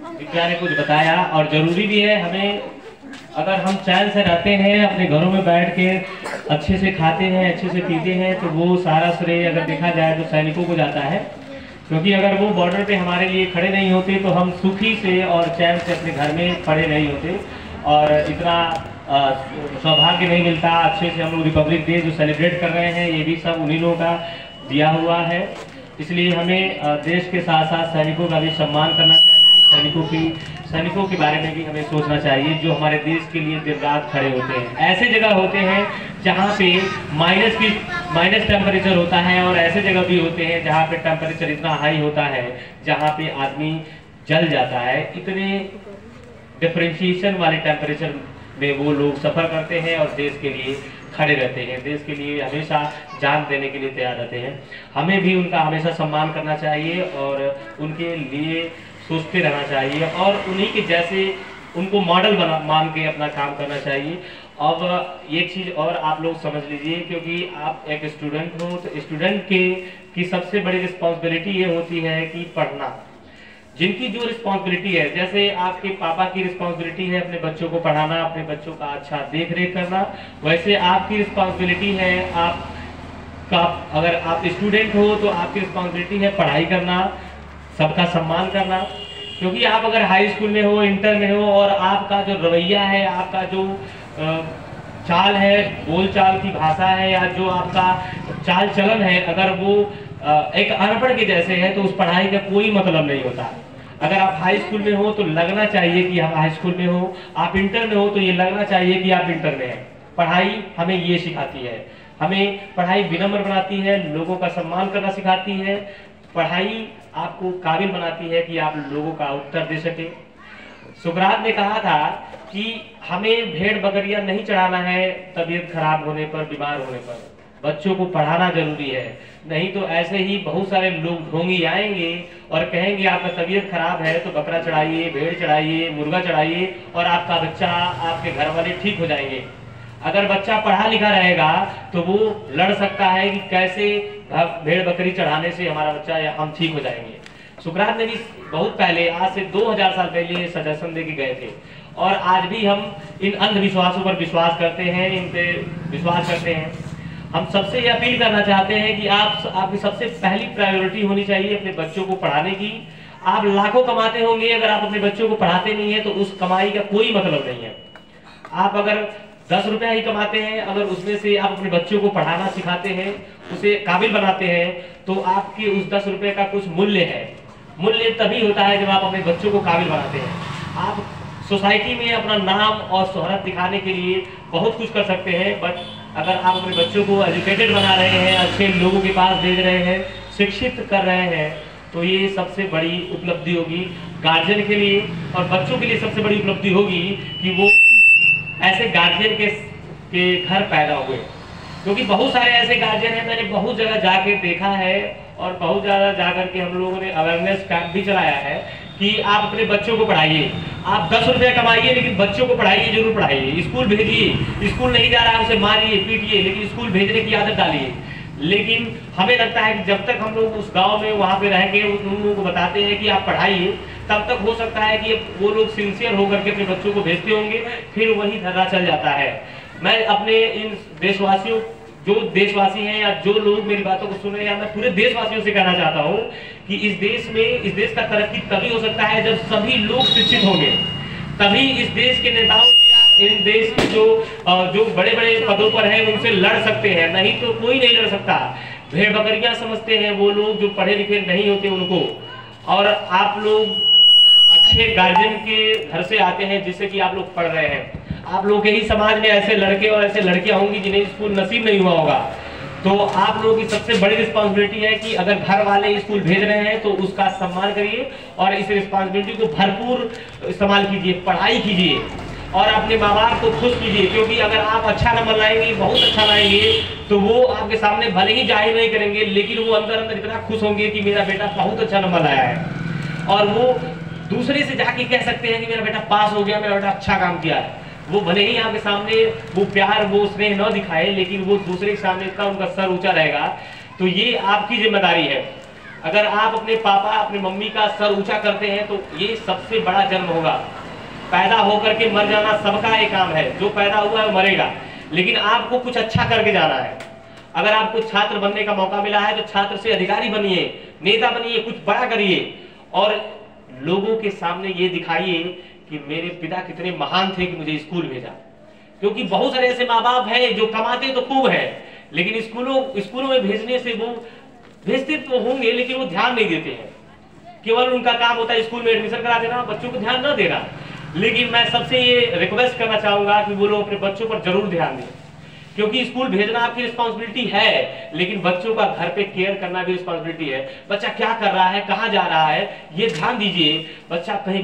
विज्ञान ने कुछ बताया और जरूरी भी है। हमें अगर हम चैन से रहते हैं, अपने घरों में बैठ के अच्छे से खाते हैं, अच्छे से पीते हैं, तो वो सारा श्रेय अगर देखा जाए तो सैनिकों को जाता है। क्योंकि अगर वो बॉर्डर पे हमारे लिए खड़े नहीं होते तो हम सुखी से और चैन से अपने घर में खड़े नहीं होते और इतना सौभाग्य नहीं मिलता। अच्छे से हम लोग रिपब्लिक डे जो सेलिब्रेट कर रहे हैं, ये भी सब उन्हीं लोगों का दिया हुआ है। इसलिए हमें देश के साथ साथ सैनिकों का भी सम्मान करना चाहिए। सैनिकों के बारे में भी हमें सोचना चाहिए, जो हमारे देश के लिए दिन रात खड़े होते हैं। ऐसे जगह होते हैं जहाँ पे माइनस टेम्परेचर होता है और ऐसे जगह भी होते हैं जहाँ पे टेम्परेचर इतना हाई होता है जहाँ पे आदमी जल जाता है। इतने डिफरेंशिएशन वाले टेम्परेचर में वो लोग सफर करते हैं और देश के लिए खड़े रहते हैं, देश के लिए हमेशा जान देने के लिए तैयार रहते हैं। हमें भी उनका हमेशा सम्मान करना चाहिए और उनके लिए सोचते रहना चाहिए और उन्हीं के जैसे उनको मॉडल मान के अपना काम करना चाहिए। अब एक चीज़ और आप लोग समझ लीजिए, क्योंकि आप एक स्टूडेंट हो तो स्टूडेंट की सबसे बड़ी रिस्पॉन्सिबिलिटी ये होती है कि पढ़ना। जिनकी जो रिस्पॉन्सिबिलिटी है, जैसे आपके पापा की रिस्पॉन्सिबिलिटी है अपने बच्चों को पढ़ाना, अपने बच्चों का अच्छा देख रेख करना, वैसे आपकी रिस्पॉन्सिबिलिटी है अगर आप स्टूडेंट हो तो आपकी रिस्पॉन्सिबिलिटी है पढ़ाई करना, सबका सम्मान करना। क्योंकि आप अगर हाई स्कूल में हो, इंटर में हो और आपका जो रवैया है, आपका जो चाल है, बोल चाल की भाषा है या जो आपका चाल चलन है, अगर वो एक अनपढ़ के जैसे है तो उस पढ़ाई का कोई मतलब नहीं होता। अगर आप हाई स्कूल में हो तो लगना चाहिए कि हम हाई स्कूल में हो, आप इंटर में हो तो ये लगना चाहिए कि आप इंटर में हैं। पढ़ाई हमें ये सिखाती है, हमें पढ़ाई विनम्र बनाती है, लोगों का सम्मान करना सिखाती है। पढ़ाई आपको काबिल बनाती है कि आप लोगों का उत्तर दे सके। सुकरात ने कहा था कि हमें भेड़ बकरियां नहीं चढ़ाना है तबीयत खराब होने पर, बीमार होने पर। बच्चों को पढ़ाना जरूरी है, नहीं तो ऐसे ही बहुत सारे लोग ढोंगी आएंगे और कहेंगे आपका तबीयत खराब है तो बकरा चढ़ाइए, भेड़ चढ़ाइए, मुर्गा चढ़ाइए और आपका बच्चा, आपके घर वाले ठीक हो जाएंगे। अगर बच्चा पढ़ा लिखा रहेगा तो वो लड़ सकता है कि कैसे भेड़ बकरी चढ़ाने से हमारा बच्चा या हम ठीक हो जाएंगे। सुकरात ने भी बहुत पहले, आज से 2000 साल पहले सजेशन दे के गए थे और आज भी हम इन अंधविश्वासों पर विश्वास करते हैं, इन पे विश्वास करते हैं। हम सबसे ये अपील करना चाहते हैं कि आपकी सबसे पहली प्रायोरिटी होनी चाहिए अपने बच्चों को पढ़ाने की। आप लाखों कमाते होंगे, अगर आप अपने बच्चों को पढ़ाते नहीं है तो उस कमाई का कोई मतलब नहीं है। आप अगर 10 रुपया ही कमाते हैं, अगर उसमें से आप अपने बच्चों को पढ़ाना सिखाते हैं, उसे काबिल बनाते हैं, तो आपके उस 10 रुपये का कुछ मूल्य है। मूल्य तभी होता है जब आप अपने बच्चों को काबिल बनाते हैं। आप सोसाइटी में अपना नाम और शोहरत दिखाने के लिए बहुत कुछ कर सकते हैं, बट अगर आप अपने बच्चों को एजुकेटेड बना रहे हैं, अच्छे लोगों के पास भेज रहे हैं, शिक्षित कर रहे हैं, तो ये सबसे बड़ी उपलब्धि होगी गार्जियन के लिए। और बच्चों के लिए सबसे बड़ी उपलब्धि होगी कि वो ऐसे गार्जियन के घर पैदा हुए। क्योंकि बहुत सारे ऐसे गार्जियन हैं, मैंने बहुत जगह जाके देखा है और बहुत ज़्यादा जाकर के हम लोगों ने अवेयरनेस कैंप भी चलाया है कि आप अपने बच्चों को पढ़ाइए। आप 10 रुपये कमाइए लेकिन बच्चों को पढ़ाइए, जरूर पढ़ाइए। स्कूल भेजिए, स्कूल नहीं जा रहा है उसे मारिए पीटिए, लेकिन स्कूल भेजने की आदत डालिए। लेकिन हमें लगता है कि जब तक हम लोग उस गांव में वहाँ पे रहेंगे, उन लोगों को बताते हैं कि आप पढ़ाइए, तब तक हो सकता है कि वो लोग सिंसियर होकर के अपने बच्चों को भेजते होंगे, फिर वही धर्रा चल जाता है। मैं अपने इन देशवासियों, जो देशवासी हैं या जो लोग मेरी बातों को सुन रहे हैं, या मैं पूरे देशवासियों से कहना चाहता हूँ कि इस देश का तरक्की तभी हो सकता है जब सभी लोग शिक्षित होंगे। तभी इस देश के नेताओं, इन देश के जो बड़े बड़े पदों पर हैं उनसे लड़ सकते हैं, नहीं तो कोई नहीं लड़ सकता। भेड़ बकरियां समझते हैं वो लोग जो पढ़े लिखे नहीं होते उनको। और आप लोग अच्छे गार्जियन के घर से आते हैं जिससे कि आप लोग पढ़ रहे हैं। आप लोग के ही समाज में ऐसे लड़के और ऐसे लड़कियां होंगी जिन्हें स्कूल नसीब नहीं हुआ होगा। तो आप लोगों की सबसे बड़ी रिस्पॉन्सिबिलिटी है कि अगर घर वाले स्कूल भेज रहे हैं तो उसका सम्मान करिए और इस रिस्पॉन्सिबिलिटी को भरपूर इस्तेमाल कीजिए, पढ़ाई कीजिए और अपने माँ बाप को खुश कीजिए। क्योंकि अगर आप अच्छा नंबर लाएंगे, बहुत अच्छा लाएंगे, तो वो आपके सामने भले ही जाहिर नहीं करेंगे, लेकिन वो अंदर अंदर इतना खुश होंगे कि मेरा बेटा बहुत अच्छा नंबर लाया है। और वो दूसरे से जाके कह सकते हैं कि मेरा बेटा पास हो गया, मेरा बेटा अच्छा काम किया है। वो भले ही आपके सामने वो प्यार, वो स्नेह न दिखाए, लेकिन वो दूसरे के सामने इतना उनका सर ऊंचा रहेगा। तो ये आपकी जिम्मेदारी है। अगर आप अपने पापा अपनी मम्मी का सर ऊंचा करते हैं तो ये सबसे बड़ा जन्म होगा। पैदा होकर के मर जाना सबका एक काम है, जो पैदा हुआ है वो मरेगा, लेकिन आपको कुछ अच्छा करके जाना है। अगर आपको छात्र बनने का मौका मिला है तो छात्र से अधिकारी बनिए, नेता बनिए, कुछ बड़ा करिए और लोगों के सामने ये दिखाइए कि मेरे पिता कितने महान थे कि मुझे स्कूल भेजा। क्योंकि बहुत सारे ऐसे माँ बाप हैं जो कमाते तो खूब है, लेकिन स्कूलों में भेजने से वो भेजते तो होंगे लेकिन वो ध्यान नहीं देते हैं। केवल उनका काम होता है स्कूल में एडमिशन करा देना, बच्चों को ध्यान न देना। लेकिन मैं सबसे ये रिक्वेस्ट करना चाहूंगा कि वो लोग अपने बच्चों पर जरूर ध्यान दें, क्योंकि स्कूल भेजना आपकी रिस्पॉन्सिबिलिटी है, लेकिन बच्चों का घर पे केयर करना भी रिस्पॉन्सिबिलिटी है। बच्चा क्या कर रहा है, कहाँ जा रहा है, ये ध्यान दीजिए। बच्चा कहीं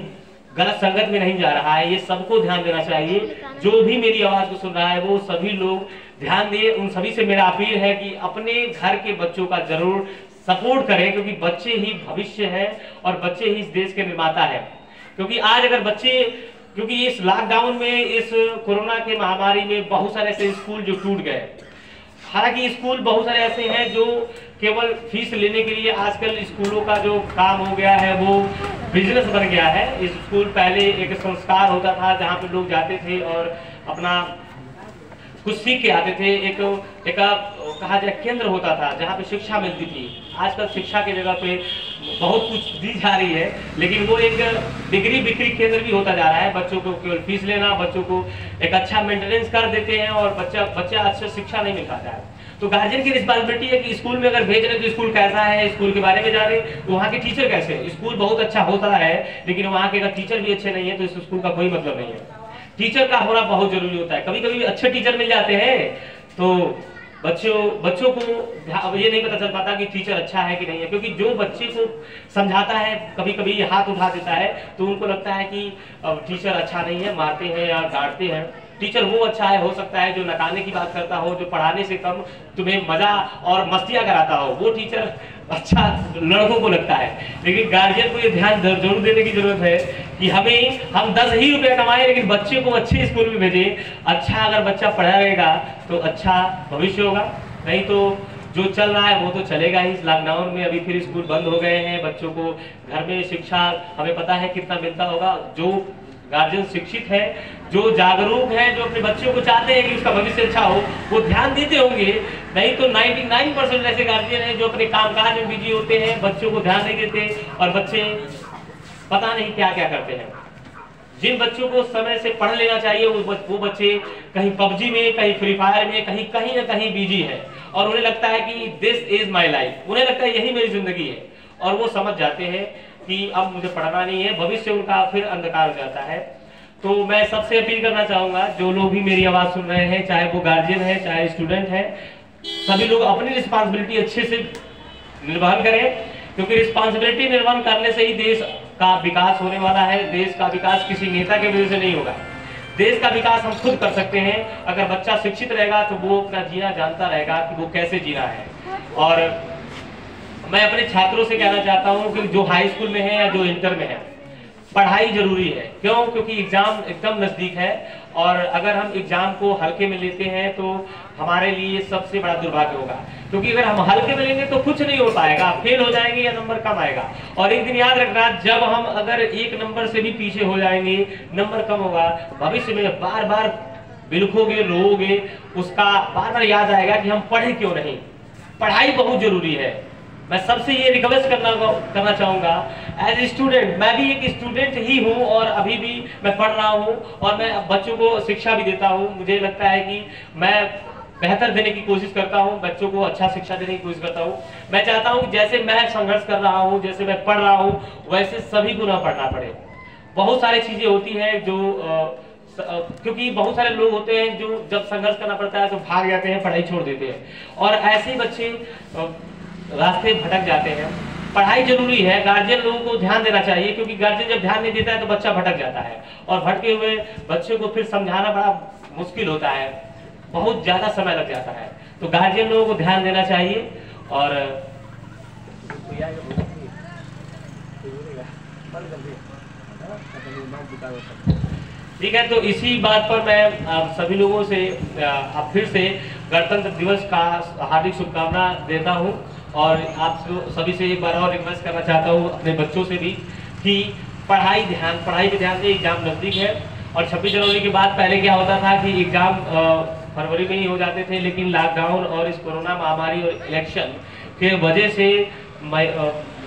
गलत संगत में नहीं जा रहा है, ये सबको ध्यान देना चाहिए। जो भी मेरी आवाज को सुन रहा है वो सभी लोग ध्यान दें। उन सभी से मेरा अपील है कि अपने घर के बच्चों का जरूर सपोर्ट करें, क्योंकि बच्चे ही भविष्य है और बच्चे ही इस देश के निर्माता है। क्योंकि आज अगर बच्चे, क्योंकि इस लॉकडाउन में, इस कोरोना के महामारी में बहुत सारे ऐसे स्कूल जो टूट गए। हालांकि स्कूल बहुत सारे ऐसे हैं जो केवल फीस लेने के लिए, आजकल स्कूलों का जो काम हो गया है वो बिजनेस बन गया है। स्कूल पहले एक संस्कार होता था जहाँ पे लोग जाते थे और अपना कुछ सीख के आते थे। एक कहा जाए केंद्र होता था जहाँ पे शिक्षा मिलती थी। आजकल शिक्षा की जगह पे बहुत कुछ दी जा रही है, लेकिन वो एक डिग्री बिक्री केंद्र भी होता जा रहा है। बच्चों को केवल फीस लेना, बच्चों को एक अच्छा मेंटेनेंस कर देते हैं और बच्चा अच्छे शिक्षा नहीं मिल पाता है। तो गार्जियन की रिस्पॉन्सिबिलिटी है कि स्कूल में अगर भेज रहे तो स्कूल कैसा है, स्कूल के बारे में जाने, तो वहाँ के टीचर कैसे हैं। स्कूल बहुत अच्छा होता है लेकिन वहाँ के अगर टीचर भी अच्छे नहीं है तो इस स्कूल का कोई मतलब नहीं है। टीचर का होना बहुत जरूरी होता है। कभी कभी अच्छे टीचर मिल जाते हैं तो बच्चों को ये नहीं पता चल पाता कि टीचर अच्छा है कि नहीं है, क्योंकि जो बच्चे को समझाता है कभी कभी हाथ उठा देता है तो उनको लगता है कि टीचर अच्छा नहीं है, मारते हैं या डांटते हैं। टीचर वो अच्छा है, हो सकता है जो नकाने की बात करता हो, जो पढ़ाने से कम तुम्हें मजा और मस्तियां कराता हो, वो टीचर अच्छा लड़कों को लगता है। लेकिन गार्जियन को ये ध्यान जरूर देने की जरूरत है कि हम 10 ही रुपए कमाएं लेकिन बच्चे को अच्छे स्कूल में भेजें। अच्छा अगर बच्चा पढ़ा रहेगा तो अच्छा भविष्य होगा, नहीं तो जो चल रहा है वो तो चलेगा ही। इस लॉकडाउन में अभी फिर स्कूल बंद हो गए हैं, बच्चों को घर में शिक्षा हमें पता है कितना मिलता होगा। जो गार्जियन शिक्षित है, जो जागरूक है, जो अपने बच्चों को चाहते हैं कि उसका भविष्य अच्छा हो, वो ध्यान देते होंगे। नहीं तो 99% ऐसे गार्जियन हैं जो अपने कामकाज में बिजी होते हैं, बच्चों को ध्यान नहीं देते और बच्चे पता नहीं क्या क्या करते हैं। जिन बच्चों को समय से पढ़ लेना चाहिए वो बच्चे कहीं पबजी में, कहीं फ्री फायर में, कहीं ना कहीं बिजी है और उन्हें लगता है कि दिस इज माई लाइफ, उन्हें लगता है यही मेरी जिंदगी है और वो समझ जाते हैं कि अब मुझे पढ़ना नहीं है। भविष्य उनका फिर अंधकार हो जाता है। तो मैं सबसे अपील करना चाहूंगा, जो लोग भी मेरी आवाज सुन रहे हैं, चाहे वो गार्जियन है चाहे स्टूडेंट है, सभी लोग अपनी रिस्पॉन्सिबिलिटी अच्छे से निर्वहन करें, क्योंकि रिस्पॉन्सिबिलिटी निर्वहन करने से ही देश का विकास होने वाला है। देश का विकास किसी नेता के वजह से नहीं होगा। देश का विकास हम खुद कर सकते हैं। अगर बच्चा शिक्षित रहेगा तो वो अपना जीना जानता रहेगा कि वो कैसे जीना है। और मैं अपने छात्रों से कहना चाहता हूं कि जो हाई स्कूल में है या जो इंटर में है, पढ़ाई जरूरी है। क्यों? क्योंकि एग्जाम एकदम नजदीक है और अगर हम एग्जाम को हल्के में लेते हैं तो हमारे लिए सबसे बड़ा दुर्भाग्य होगा, क्योंकि अगर हम हल्के में लेंगे तो कुछ नहीं हो पाएगा, फेल हो जाएंगे या नंबर कम आएगा। और एक दिन याद रखना, जब हम अगर एक नंबर से भी पीछे हो जाएंगे, नंबर कम होगा, भविष्य में बार बार बिलखोगे, रोओगे, उसका बार बार याद आएगा कि हम पढ़े क्यों नहीं। पढ़ाई बहुत जरूरी है। मैं सबसे ये रिक्वेस्ट करना चाहूंगा, एज ए स्टूडेंट, मैं भी एक स्टूडेंट ही हूँ और अभी भी मैं पढ़ रहा हूँ और मैं बच्चों को शिक्षा भी देता हूँ। मुझे लगता है कि मैं बेहतर देने की कोशिश करता हूँ, बच्चों को अच्छा शिक्षा देने की कोशिश करता हूँ। मैं चाहता हूँ जैसे मैं संघर्ष कर रहा हूँ, जैसे मैं पढ़ रहा हूँ, वैसे सभी को ना पढ़ना पड़े। बहुत सारी चीजें होती हैं जो क्योंकि बहुत सारे लोग होते हैं जो जब संघर्ष करना पड़ता है तो भाग जाते हैं, पढ़ाई छोड़ देते हैं और ऐसे ही बच्चे रास्ते भटक जाते हैं। पढ़ाई जरूरी है, गार्जियन लोगों को ध्यान देना चाहिए, क्योंकि गार्जियन जब ध्यान नहीं देता है तो बच्चा भटक जाता है और भटके हुए बच्चे को फिर समझाना बड़ा मुश्किल होता है, बहुत ज्यादा समय लग जाता है। तो गार्जियन लोगों को ध्यान देना चाहिए। और ठीक है, तो इसी बात पर मैं आप सभी लोगों से फिर से गणतंत्र दिवस का हार्दिक शुभकामना देता हूं और आप सभी से एक बार और रिक्वेस्ट करना चाहता हूँ, अपने बच्चों से भी, कि पढ़ाई पे ध्यान दें। एग्जाम नज़दीक है और 26 जनवरी के बाद पहले क्या होता था कि एग्जाम फरवरी में ही हो जाते थे, लेकिन लॉकडाउन और इस कोरोना महामारी और इलेक्शन के वजह से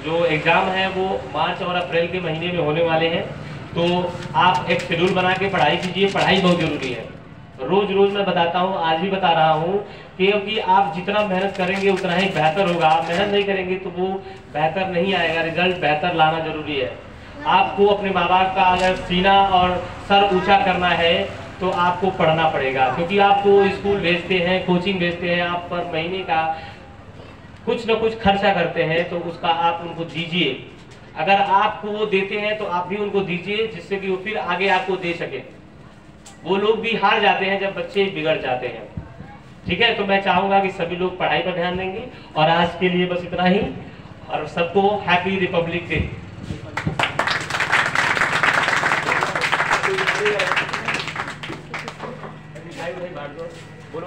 जो एग्ज़ाम है वो मार्च और अप्रैल के महीने में होने वाले हैं। तो आप एक शेड्यूल बना के पढ़ाई कीजिए, पढ़ाई बहुत ज़रूरी है। रोज़ रोज़ मैं बताता हूँ, आज भी बता रहा हूँ, क्योंकि आप जितना मेहनत करेंगे उतना ही बेहतर होगा। आप मेहनत नहीं करेंगे तो वो बेहतर नहीं आएगा, रिजल्ट बेहतर लाना जरूरी है। आपको अपने माँ बाप का अगर सीना और सर ऊंचा करना है तो आपको पढ़ना पड़ेगा, क्योंकि आपको स्कूल भेजते हैं, कोचिंग भेजते हैं, आप पर महीने का कुछ न कुछ खर्चा करते हैं, तो उसका आप उनको दीजिए। अगर आपको वो देते हैं तो आप भी उनको दीजिए, जिससे कि वो फिर आगे आपको दे सके। वो लोग भी हार जाते हैं जब बच्चे बिगड़ जाते हैं। ठीक है, तो मैं चाहूंगा कि सभी लोग पढ़ाई पर ध्यान देंगे। और आज के लिए बस इतना ही, और सबको हैप्पी रिपब्लिक डे। बोलो